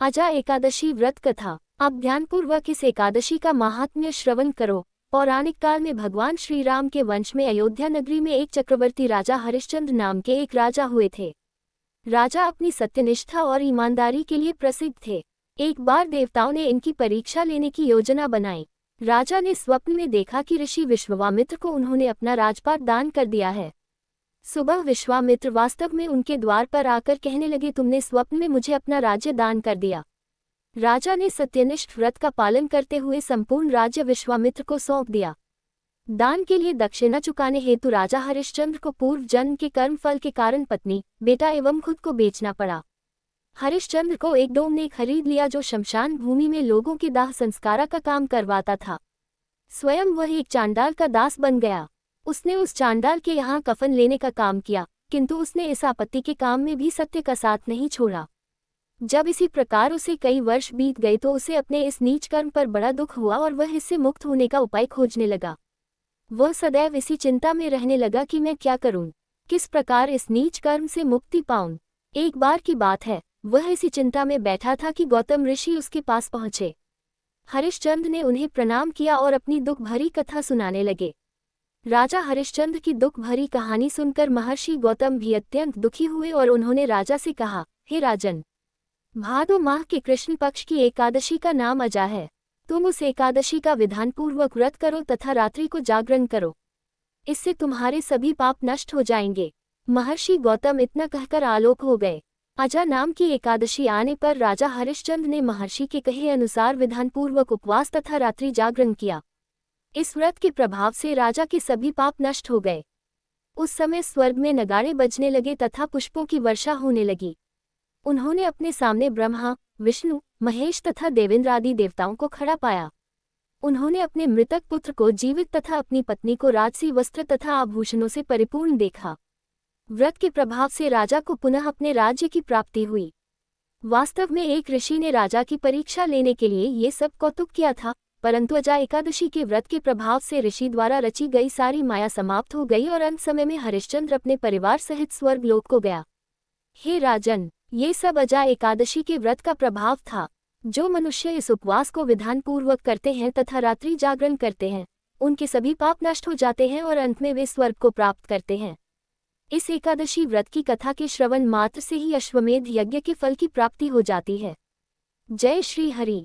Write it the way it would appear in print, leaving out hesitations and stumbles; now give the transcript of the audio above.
अजा एकादशी व्रत कथा। आप ध्यानपूर्वक इस एकादशी का महात्म्य श्रवण करो। पौराणिक काल में भगवान श्री राम के वंश में अयोध्या नगरी में एक चक्रवर्ती राजा हरिश्चंद्र नाम के एक राजा हुए थे। राजा अपनी सत्यनिष्ठा और ईमानदारी के लिए प्रसिद्ध थे। एक बार देवताओं ने इनकी परीक्षा लेने की योजना बनाई। राजा ने स्वप्न में देखा कि ऋषि विश्वामित्र को उन्होंने अपना राजपाट दान कर दिया है। सुबह विश्वामित्र वास्तव में उनके द्वार पर आकर कहने लगे, तुमने स्वप्न में मुझे अपना राज्य दान कर दिया। राजा ने सत्यनिष्ठ व्रत का पालन करते हुए संपूर्ण राज्य विश्वामित्र को सौंप दिया। दान के लिए दक्षिणा चुकाने हेतु राजा हरिश्चंद्र को पूर्व जन्म के कर्म फल के कारण पत्नी, बेटा एवं खुद को बेचना पड़ा। हरिश्चंद्र को एक डोम ने खरीद लिया जो शमशान भूमि में लोगों के दाह संस्कारा का काम करवाता था। स्वयं वह एक चांडाल का दास बन गया। उसने उस चांडाल के यहाँ कफन लेने का काम किया, किंतु उसने इस आपत्ति के काम में भी सत्य का साथ नहीं छोड़ा। जब इसी प्रकार उसे कई वर्ष बीत गए तो उसे अपने इस नीच कर्म पर बड़ा दुख हुआ और वह इससे मुक्त होने का उपाय खोजने लगा। वह सदैव इसी चिंता में रहने लगा कि मैं क्या करूं, किस प्रकार इस नीच कर्म से मुक्ति पाऊं। एक बार की बात है, वह इसी चिंता में बैठा था कि गौतम ऋषि उसके पास पहुंचे। हरिश्चंद्र ने उन्हें प्रणाम किया और अपनी दुख भरी कथा सुनाने लगे। राजा हरिश्चंद्र की दुख भरी कहानी सुनकर महर्षि गौतम भी अत्यंत दुखी हुए और उन्होंने राजा से कहा, हे राजन, भादो माह के कृष्ण पक्ष की एकादशी का नाम अजा है। तुम उस एकादशी का विधानपूर्वक व्रत करो तथा रात्रि को जागरण करो। इससे तुम्हारे सभी पाप नष्ट हो जाएंगे। महर्षि गौतम इतना कहकर आलोक हो गए। अजा नाम की एकादशी आने पर राजा हरिश्चंद्र ने महर्षि के कहे अनुसार विधानपूर्वक उपवास तथा रात्रि जागरण किया। इस व्रत के प्रभाव से राजा के सभी पाप नष्ट हो गए। उस समय स्वर्ग में नगाड़े बजने लगे तथा पुष्पों की वर्षा होने लगी। उन्होंने अपने सामने ब्रह्मा, विष्णु, महेश तथा देवेंद्र आदि देवताओं को खड़ा पाया। उन्होंने अपने मृतक पुत्र को जीवित तथा अपनी पत्नी को राजसी वस्त्र तथा आभूषणों से परिपूर्ण देखा। व्रत के प्रभाव से राजा को पुनः अपने राज्य की प्राप्ति हुई। वास्तव में एक ऋषि ने राजा की परीक्षा लेने के लिए ये सब कौतुक किया था, परंतु अजा एकादशी के व्रत के प्रभाव से ऋषि द्वारा रची गई सारी माया समाप्त हो गई और अंत समय में हरिश्चंद्र अपने परिवार सहित स्वर्ग लोक को गया। हे राजन, ये सब अजा एकादशी के व्रत का प्रभाव था। जो मनुष्य इस उपवास को विधानपूर्वक करते हैं तथा रात्रि जागरण करते हैं, उनके सभी पाप नष्ट हो जाते हैं और अंत में वे स्वर्ग को प्राप्त करते हैं। इस एकादशी व्रत की कथा के श्रवण मात्र से ही अश्वमेध यज्ञ के फल की प्राप्ति हो जाती है। जय श्री हरि।